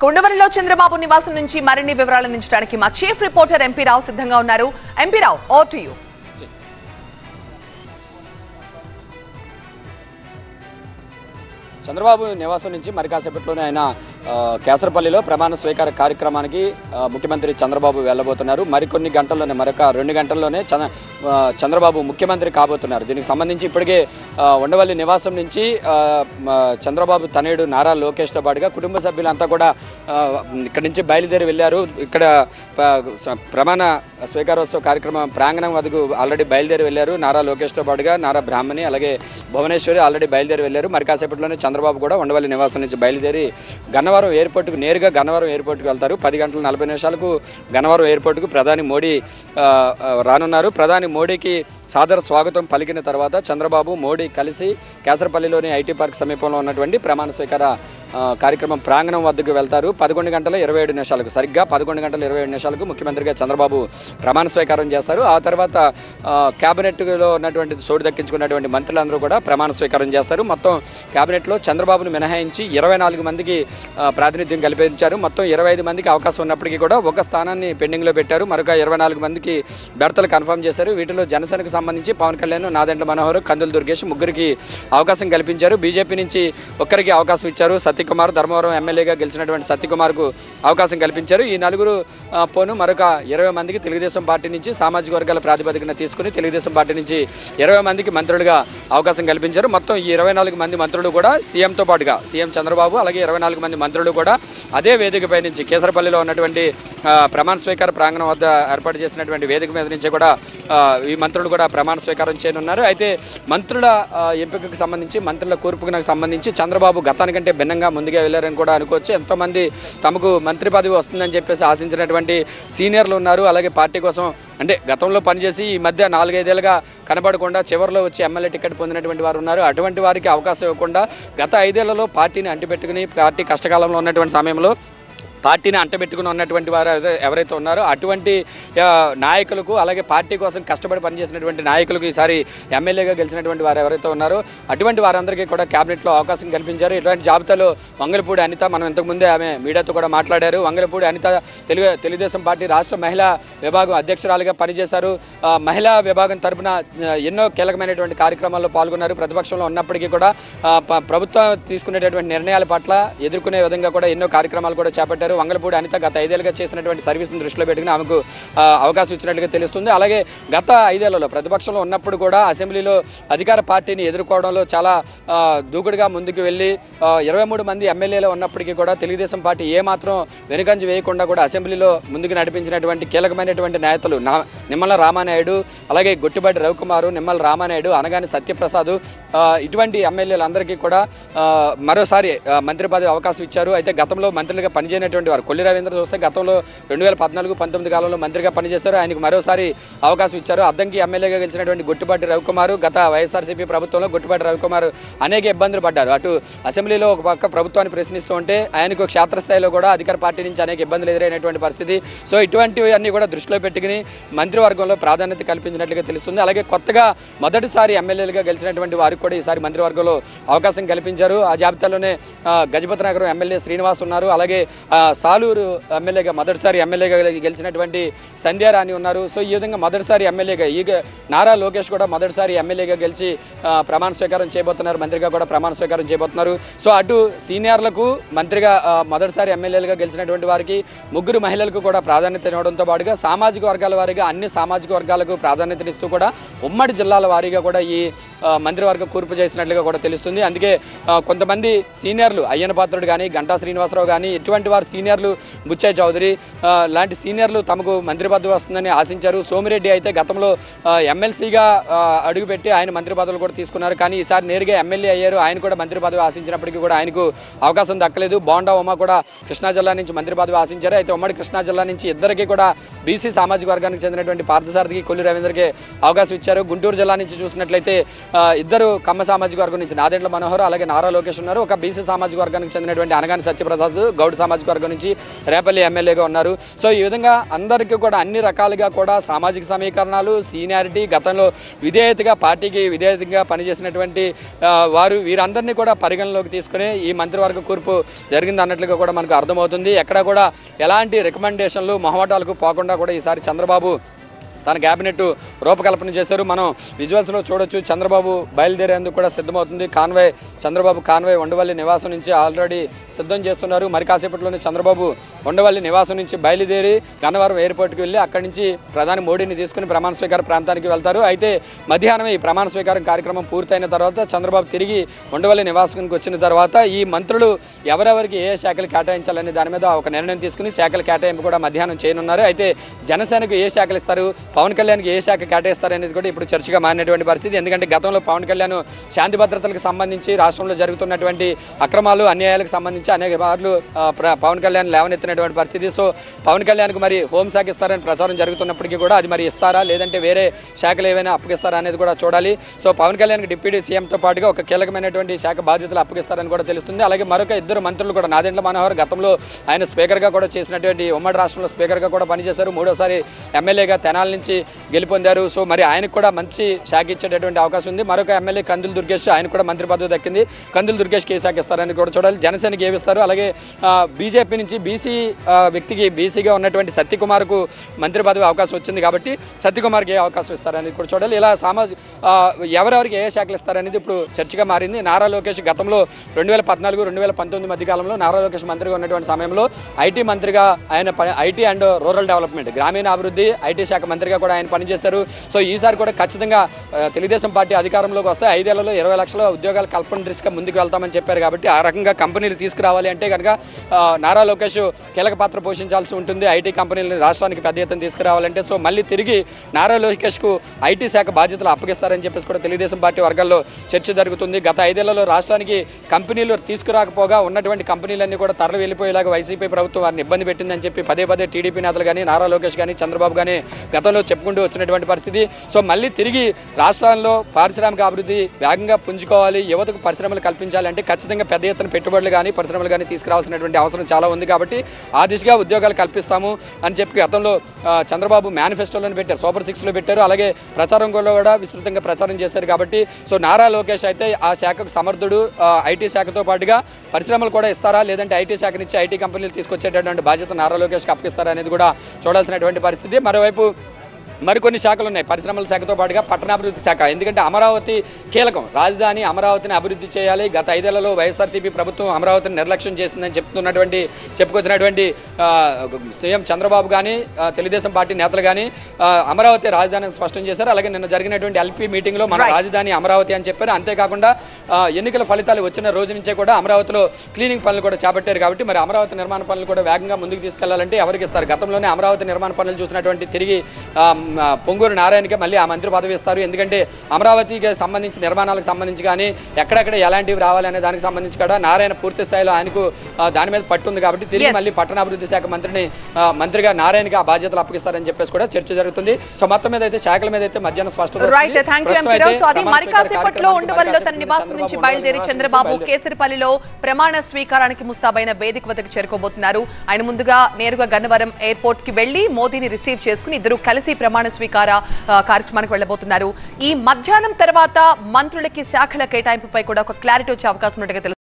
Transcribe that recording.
కొండవరిలో చంద్రబాబు నివాసం నుంచి మరిన్ని వివరాలు అందించడానికి మా చీఫ్ రిపోర్టర్ ఎంపీ రావు సిద్ధంగా ఉన్నారు. MP Rao, over to you. Chandrababu నివాసం నుంచి మరి కాసేపట్లోనే ఆయన కేసరపల్లిలో ప్రమాణ స్వీకార కార్యక్రమానికి ముఖ్యమంత్రి చంద్రబాబు వెళ్ళబోతున్నారు. మరికొన్ని గంటల్లోనే, మరొక 2 గంటల్లోనే చంద్రబాబు ముఖ్యమంత్రి కాబోతున్నారు. దీనికి సంబంధించి ఇప్పటికే ఉండవల్లి నివాసం నుంచి చంద్రబాబు తనయుడు నారా లోకేష్తో పాటుగా కుటుంబ సభ్యులంతా కూడా ఇక్కడి నుంచి బయలుదేరి వెళ్ళారు. ఇక్కడ ప్రమాణ స్వీకారోత్సవ కార్యక్రమం ప్రాంగణం వద్దకు ఆల్రెడీ బయలుదేరి వెళ్ళారు. నారా లోకేష్తో పాటుగా నారా బ్రాహ్మణి అలాగే భువనేశ్వరి ఆల్రెడీ బయలుదేరి వెళ్ళారు. మరి కాసేపట్లోనే చంద్రబాబు కూడా ఉండవల్లి నివాసం నుంచి బయలుదేరి గన్నవరం ఎయిర్పోర్టుకు నేరుగా గన్నవరం ఎయిర్పోర్టుకు వెళ్తారు. 10:40 గన్నవరం ఎయిర్పోర్టుకు ప్రధాని మోడీ రానున్నారు. ప్రధాని మోడీకి సాదర స్వాగతం పలికిన తర్వాత చంద్రబాబు మోడీ కలిసి కేసరపల్లిలోని ఐటీ పార్క్ సమీపంలో ఉన్నటువంటి ప్రమాణ స్వీకార కార్యక్రమం ప్రాంగణం వద్దకు వెళ్తారు. 11:27 సరిగ్గా 11:27 ముఖ్యమంత్రిగా చంద్రబాబు ప్రమాణ స్వీకారం చేస్తారు. ఆ తర్వాత క్యాబినెట్లో ఉన్నటువంటి చోటు దక్కించుకున్నటువంటి మంత్రులందరూ కూడా ప్రమాణ స్వీకారం చేస్తారు. మొత్తం క్యాబినెట్లో చంద్రబాబును మినహాయించి 24 మందికి ప్రాతినిధ్యం కల్పించారు. మొత్తం 25 మందికి అవకాశం ఉన్నప్పటికీ కూడా ఒక స్థానాన్ని పెండింగ్లో పెట్టారు. మరొక 24 మందికి బెర్తలు కన్ఫర్మ్ చేశారు. వీటిలో జనసేనకు సంబంధించి పవన్ కళ్యాణ్, నాదెండ్ల మనోహర్, కందుల దుర్గేష్ ముగ్గురికి అవకాశం కల్పించారు. బీజేపీ నుంచి ఒక్కరికి అవకాశం ఇచ్చారు. సత్యకుమార్ ధర్మవరం ఎమ్మెల్యేగా గెలిచినటువంటి సత్యకుమార్కు అవకాశం కల్పించారు. ఈ నలుగురు పోను మరొక 20 మందికి తెలుగుదేశం పార్టీ నుంచి సామాజిక వర్గాల ప్రాతిపదికన తీసుకుని తెలుగుదేశం పార్టీ నుంచి 20 మందికి మంత్రులుగా అవకాశం కల్పించారు. మొత్తం ఈ 24 మంది మంత్రులు కూడా సీఎంతో పాటుగా సీఎం చంద్రబాబు అలాగే 24 మంది మంత్రులు కూడా అదే వేదికపై నుంచి కేసరపల్లిలో ఉన్నటువంటి ప్రమాణ స్వీకార ప్రాంగణం వద్ద ఏర్పాటు చేసినటువంటి వేదిక మీద నుంచి కూడా ఈ మంత్రులు కూడా ప్రమాణ స్వీకారం చేయనున్నారు. అయితే మంత్రుల ఎంపికకు సంబంధించి, మంత్రుల కూర్పుకు సంబంధించి చంద్రబాబు గతానికంటే భిన్నంగా ముందుగా వెళ్ళారని కూడా అనుకోవచ్చు. ఎంతోమంది తమకు మంత్రి పదవి వస్తుందని చెప్పేసి ఆశించినటువంటి సీనియర్లు ఉన్నారు. అలాగే పార్టీ కోసం అంటే గతంలో పనిచేసి ఈ మధ్య 4-5 ఏళ్ళుగా కనబడకుండా చివరిలో వచ్చి ఎమ్మెల్యే టికెట్ పొందినటువంటి వారు ఉన్నారు. అటువంటి వారికి అవకాశం ఇవ్వకుండా గత 5 ఏళ్లలో పార్టీని అంటిపెట్టుకుని పార్టీ కష్టకాలంలో ఉన్నటువంటి సమయంలో పార్టీని అంటబెట్టుకుని ఉన్నటువంటి వారు ఎవరైతే ఉన్నారో అటువంటి నాయకులకు అలాగే పార్టీ కోసం కష్టపడి పనిచేసినటువంటి నాయకులకు ఈసారి ఎమ్మెల్యేగా గెలిచినటువంటి వారు ఎవరైతే ఉన్నారో అటువంటి వారందరికీ కూడా క్యాబినెట్లో అవకాశం కల్పించారు. ఇటువంటి జాబితాలో వంగలపూడి అనిత, మనం ఇంతకుముందే ఆమె మీడియాతో కూడా మాట్లాడారు. వంగలపూడి అనిత తెలుగుదేశం పార్టీ రాష్ట్ర మహిళా విభాగం అధ్యక్షురాలుగా పనిచేశారు. మహిళా విభాగం తరఫున ఎన్నో కీలకమైనటువంటి కార్యక్రమాల్లో పాల్గొన్నారు. ప్రతిపక్షంలో ఉన్నప్పటికీ కూడా ప్రభుత్వం తీసుకునేటటువంటి నిర్ణయాల పట్ల ఎదుర్కొనే విధంగా కూడా ఎన్నో కార్యక్రమాలు కూడా చేపట్టారు. వంగలపూడి అనిత గత 5 ఏళ్ళుగా చేసినటువంటి సర్వీస్ని దృష్టిలో పెట్టుకుని ఆమెకు అవకాశం ఇచ్చినట్లుగా తెలుస్తుంది. అలాగే గత 5 ఏళ్లలో ప్రతిపక్షంలో ఉన్నప్పుడు కూడా అసెంబ్లీలో అధికార పార్టీని ఎదుర్కోవడంలో చాలా దూకుడుగా ముందుకు వెళ్ళి 23 మంది ఎమ్మెల్యేలు ఉన్నప్పటికీ కూడా తెలుగుదేశం పార్టీ ఏమాత్రం వెనుకంజ వేయకుండా కూడా అసెంబ్లీలో ముందుకు నడిపించినటువంటి కీలకమైనటువంటి నేతలు నిమ్మల రామానాయుడు, అలాగే గొట్టిపాటి రవికుమారు, నిమ్మల రామానాయుడు, అనగాని సత్యప్రసాద్, ఇటువంటి ఎమ్మెల్యేలందరికీ కూడా మరోసారి మంత్రి పదవి అవకాశం ఇచ్చారు. అయితే గతంలో మంత్రులుగా పనిచేయనటువంటి వారు కొల్లి రవీంద్ర చూస్తే గతంలో 2014-19 కాలంలో మంత్రిగా పనిచేశారు. ఆయనకు మరోసారి అవకాశం ఇచ్చారు. అద్దంకి ఎమ్మెల్యేగా గెలిచినటువంటి గొట్టిపాటి రవికుమారు గత వైఎస్ఆర్సీపీ ప్రభుత్వంలో గొట్టిపాటి రవికుమార్ అనేక ఇబ్బందులు పడ్డారు. అటు అసెంబ్లీలో ఒక పక్క ప్రభుత్వాన్ని ప్రశ్నిస్తూ ఉంటే ఆయనకు క్షేత్రస్థాయిలో కూడా అధికార పార్టీ నుంచి అనేక ఇబ్బందులు ఎదురైనటువంటి పరిస్థితి. సో ఇటువంటివన్నీ కూడా దృష్టిలో పెట్టుకుని మంత్రివర్గంలో ప్రాధాన్యత కల్పించినట్లుగా తెలుస్తుంది. అలాగే కొత్తగా మొదటిసారి ఎమ్మెల్యేలుగా గెలిచినటువంటి వారికి కూడా ఈసారి మంత్రివర్గంలో అవకాశం కల్పించారు. ఆ జాబితాలోనే గజపతి నగరం ఎమ్మెల్యే శ్రీనివాస్ ఉన్నారు. అలాగే సాలూరు ఎమ్మెల్యేగా మొదటిసారి ఎమ్మెల్యేగా గెలిచినటువంటి సంధ్యారాణి ఉన్నారు. సో ఈ విధంగా మొదటిసారి ఎమ్మెల్యేగా నారా లోకేష్ కూడా మొదటిసారి ఎమ్మెల్యేగా గెలిచి ప్రమాణ స్వీకారం చేయబోతున్నారు. మంత్రిగా కూడా ప్రమాణ స్వీకారం చేయబోతున్నారు. సో అటు సీనియర్లకు మంత్రిగా మొదటిసారి ఎమ్మెల్యేలుగా గెలిచినటువంటి వారికి, ముగ్గురు మహిళలకు కూడా ప్రాధాన్యత ఇవ్వడంతో పాటుగా సామాజిక వర్గాల వారీగా అన్ని సామాజిక వర్గాలకు ప్రాధాన్యతనిస్తూ కూడా ఉమ్మడి జిల్లాల వారీగా కూడా ఈ మంత్రివర్గ కూర్పు చేసినట్లుగా కూడా తెలుస్తుంది. అందుకే కొంతమంది సీనియర్లు అయ్యన పాత్రుడు కానీ, గంటా శ్రీనివాసరావు కానీ, ఇటువంటి వారు సీనియర్లు బుచ్చయ్య చౌదరి లాంటి సీనియర్లు తమకు మంత్రి పదవి వస్తుందని ఆశించారు. సోమిరెడ్డి అయితే గతంలో ఎమ్మెల్సీగా అడుగుపెట్టి ఆయన మంత్రి పదవులు కూడా తీసుకున్నారు. కానీ ఈసారి నేరుగా ఎమ్మెల్యే అయ్యారు. ఆయన కూడా మంత్రి పదవి ఆశించినప్పటికీ కూడా ఆయనకు అవకాశం దక్కలేదు. బోండా ఉమా కూడా కృష్ణా జిల్లా నుంచి మంత్రి పదవి ఆశించారు. అయితే ఉమ్మడి కృష్ణా జిల్లా నుంచి ఇద్దరికి కూడా బీసీ సామాజిక వర్గానికి చెందినటువంటి పార్థసారథికి, కొల్లి రవీంద్రకి అవకాశం ఇచ్చారు. గుంటూరు జిల్లా నుంచి చూసినట్లయితే ఇద్దరు కమ్మ సామాజిక వర్గం నుంచి నాదెండ్ల మనోహర్ అలాగే నారా లోకేష్ ఉన్నారు. ఒక బీసీ సామాజిక వర్గానికి చెందినటువంటి అనగాని సత్యప్రసాద్ గౌడ్ సామాజిక వర్గం నియోజకవర్గం నుంచి రేపల్లి ఎమ్మెల్యేగా ఉన్నారు. సో ఈ విధంగా అందరికీ కూడా అన్ని రకాలుగా కూడా సామాజిక సమీకరణాలు, సీనియారిటీ, గతంలో విధేయతగా పార్టీకి విధేయతగా పనిచేసినటువంటి వారు వీరందరినీ కూడా పరిగణలోకి తీసుకుని ఈ మంత్రివర్గ కూర్పు జరిగింది అన్నట్లుగా కూడా మనకు అర్థమవుతుంది. ఎక్కడ కూడా ఎలాంటి రికమెండేషన్లు మొహమాటాలకు పోకుండా కూడా ఈసారి చంద్రబాబు తన క్యాబినెట్ రూపకల్పన చేశారు. మనం విజువల్స్లో చూడొచ్చు. చంద్రబాబు బయలుదేరేందుకు కూడా సిద్ధమవుతుంది. చంద్రబాబు కాన్వాయ్ ఉండవల్లి నివాసం నుంచి ఆల్రెడీ సిద్ధం చేస్తున్నారు. మరి కాసేపట్లోనే చంద్రబాబు ఉండవల్లి నివాసం నుంచి బయలుదేరి గన్నవరం ఎయిర్పోర్ట్కి వెళ్ళి అక్కడి నుంచి ప్రధాని మోడీని తీసుకుని ప్రమాణ స్వీకార ప్రాంతానికి వెళ్తారు. అయితే మధ్యాహ్నం ఈ ప్రమాణ స్వీకారం కార్యక్రమం పూర్తయిన తర్వాత చంద్రబాబు తిరిగి ఉండవల్లి నివాసానికి వచ్చిన తర్వాత ఈ మంత్రులు ఎవరెవరికి ఏ శాఖలు కేటాయించాలనే దాని మీద ఒక నిర్ణయం తీసుకుని శాఖల కేటాయింపు కూడా మధ్యాహ్నం చేయనున్నారు. అయితే జనసేనకు ఏ శాఖలు ఇస్తారు, పవన్ కళ్యాణ్కి ఏ శాఖ కేటాయిస్తారనేది కూడా ఇప్పుడు చర్చగా మారినటువంటి పరిస్థితి. ఎందుకంటే గతంలో పవన్ కళ్యాణ్ శాంతి భద్రతలకు సంబంధించి రాష్ట్రంలో జరుగుతున్నటువంటి అక్రమాలు, అన్యాయాలకు సంబంధించి అనేక మార్లు పవన్ కళ్యాణ్ లేవనెత్తినటువంటి పరిస్థితి. సో పవన్ కళ్యాణ్కి మరి హోంశాఖ ఇస్తారని ప్రచారం జరుగుతున్నప్పటికీ కూడా అది మరి ఇస్తారా లేదంటే వేరే శాఖలు ఏవైనా అప్పగిస్తారా అనేది కూడా చూడాలి. సో పవన్ కళ్యాణ్కి డిప్యూటీ సీఎంతో పాటుగా ఒక కీలకమైనటువంటి శాఖ బాధ్యతలు అప్పగిస్తారని కూడా తెలుస్తుంది. అలాగే మరొక ఇద్దరు మంత్రులు కూడా నాదెండ్ల మనోహర్ గతంలో ఆయన స్పీకర్గా కూడా చేసినటువంటి ఉమ్మడి రాష్ట్రంలో స్పీకర్గా కూడా పనిచేశారు. మూడోసారి ఎమ్మెల్యేగా తెనాలి నుంచి గెలుపొందారు. సో మరి ఆయనకు కూడా మంచి శాఖ ఇచ్చేటటువంటి అవకాశం ఉంది. మరొక ఎమ్మెల్యే కందులు దుర్గేష్, ఆయనకు కూడా మంత్రి పదవి దక్కింది. కందులు దుర్గేష్కి ఏ శాఖ ఇస్తారని కూడా చూడాలి. జనసేనకి ఏమిస్తారు. అలాగే బీజేపీ నుంచి బీసీ వ్యక్తికి బీసీగా ఉన్నటువంటి సత్యకుమార్కు మంత్రి పదవి అవకాశం వచ్చింది కాబట్టి సత్యకుమార్కి ఏ అవకాశం ఇస్తారనేది కూడా చూడాలి. ఇలా ఎవరెవరికి ఏ శాఖలు ఇస్తారనేది ఇప్పుడు చర్చగా మారింది. నారా లోకేష్ గతంలో 2014-2019 మధ్య కాలంలో నారా లోకేష్ మంత్రిగా ఉన్నటువంటి సమయంలో ఐటీ మంత్రిగా ఆయన ఐటీ అండ్ రూరల్ డెవలప్మెంట్, గ్రామీణ అభివృద్ధి, ఐటీ శాఖ మంత్రిగా కూడా ఆయన పనిచేశారు. సో ఈసారి కూడా ఖచ్చితంగా తెలుగుదేశం పార్టీ అధికారంలోకి వస్తే 5 ఏళ్లలో 20 లక్షల ఉద్యోగాల కల్పన దిశగా ముందుకు వెళ్తామని చెప్పారు. కాబట్టి ఆ రకంగా కంపెనీలు తీసుకురావాలి అంటే కనుక నారా లోకేష్ కీలక పాత్ర పోషించాల్సి ఉంటుంది. ఐటీ కంపెనీలను రాష్ట్రానికి పెద్ద ఎత్తున తీసుకురావాలంటే సో మళ్ళీ తిరిగి నారా లోకేష్కు ఐటీ శాఖ బాధ్యతలు అప్పగిస్తారని చెప్పేసి కూడా తెలుగుదేశం పార్టీ వర్గాల్లో చర్చ జరుగుతుంది. గత 5 ఏళ్లలో రాష్ట్రానికి కంపెనీలు తీసుకురాకపోగా ఉన్నటువంటి కంపెనీలన్నీ కూడా తరలి వెళ్ళిపోయేలాగా వైసీపీ ప్రభుత్వం వారిని ఇబ్బంది పెట్టిందని చెప్పి పదే టీడీపీ నేతలు కానీ నారా లోకేష్ కానీ చంద్రబాబు కానీ గతంలో చెప్పుకుంటూ వచ్చినటువంటి పరిస్థితి. సో మళ్ళీ తిరిగి రాష్ట్రాల్లో పారిశ్రామిక అభివృద్ధి వేగంగా పుంజుకోవాలి, యువతకు పరిశ్రమలు కల్పించాలంటే ఖచ్చితంగా పెద్ద ఎత్తున పెట్టుబడులు కానీ పరిశ్రమలు కానీ తీసుకురావాల్సినటువంటి అవసరం చాలా ఉంది. కాబట్టి ఆ దిశగా ఉద్యోగాలు కల్పిస్తాము అని చెప్పి గతంలో చంద్రబాబు మేనిఫెస్టోలను పెట్టారు, సూపర్ 6లో పెట్టారు. అలాగే ప్రచారంలో కూడా విస్తృతంగా ప్రచారం చేశారు. కాబట్టి సో నారా లోకేష్ అయితే ఆ శాఖకు సమర్థుడు. ఐటీ శాఖతో పాటుగా పరిశ్రమలు కూడా ఇస్తారా లేదంటే ఐటీ శాఖ నుంచి ఐటీ కంపెనీలు తీసుకొచ్చేటటువంటి బాధ్యత నారా లోకేష్కి అప్పగిస్తారా అనేది కూడా చూడాల్సినటువంటి పరిస్థితి. మరోవైపు మరికొన్ని శాఖలు ఉన్నాయి పరిశ్రమల శాఖతో పాటుగా పట్టణాభివృద్ధి శాఖ. ఎందుకంటే అమరావతి కీలకం, రాజధాని అమరావతిని అభివృద్ధి చేయాలి. గత 5 ఏళ్లలో వైఎస్ఆర్సీపీ ప్రభుత్వం అమరావతిని నిర్లక్ష్యం చేస్తుందని చెప్పుకొచ్చినటువంటి సీఎం చంద్రబాబు కానీ తెలుగుదేశం పార్టీ నేతలు కానీ అమరావతి రాజధానిని స్పష్టం చేశారు. అలాగే నిన్న జరిగినటువంటి ఎల్పీ మీటింగ్లో మన రాజధాని అమరావతి అని చెప్పారు. అంతేకాకుండా ఎన్నికల ఫలితాలు వచ్చిన రోజు నుంచే కూడా అమరావతిలో క్లీనింగ్ పనులు కూడా చేపట్టారు. కాబట్టి మరి అమరావతి నిర్మాణ పనులు కూడా వేగంగా ముందుకు తీసుకెళ్లాలంటే ఎవరికి ఇస్తారు? గతంలోనే అమరావతి నిర్మాణ పనులు చూసినటువంటి తిరిగి పొంగూరు నారాయణకే మళ్ళీ ఆ మంత్రి పదవి ఇస్తారు. ఎందుకంటే అమరావతికి సంబంధించి నిర్మాణాలకు సంబంధించి కానీ ఎక్కడెక్కడ ఎలాంటివి రావాలనే దానికి సంబంధించి కూడా నారాయణ పూర్తి స్థాయిలో ఆయనకు దాని మీద పట్టుంది. కాబట్టి తిరిగి మళ్ళీ పట్టణాభివృద్ధి శాఖ మంత్రిగా నారాయణకి ఆ బాధ్యతలు అప్పగిస్తారని చెప్పేసి కూడా చర్చ జరుగుతుంది. సో మొత్తం మీద అయితే శాఖల మీద అయితే మధ్యాహ్నం స్పష్టత. నివాసం నుంచి బయలుదేరి చంద్రబాబు కేసరిపల్లిలో ప్రమాణ స్వీకారానికి ముస్తాబైన వేదిక వద్దకు చేరుకోబోతున్నారు. ఆయన ముందుగా నేరుగా గన్నవరం ఎయిర్పోర్ట్ కి వెళ్లి మోదీని రిసీవ్ చేసుకుని ఇద్దరు కలిసి ప్రమాణ స్వీకార కార్యక్రమానికి వెళ్లబోతున్నారు. ఈ మధ్యాహ్నం తర్వాత మంత్రులకి శాఖల కేటాయింపుపై కూడా ఒక క్లారిటీ వచ్చే అవకాశం ఉన్నట్టుగా తెలుస్తుంది.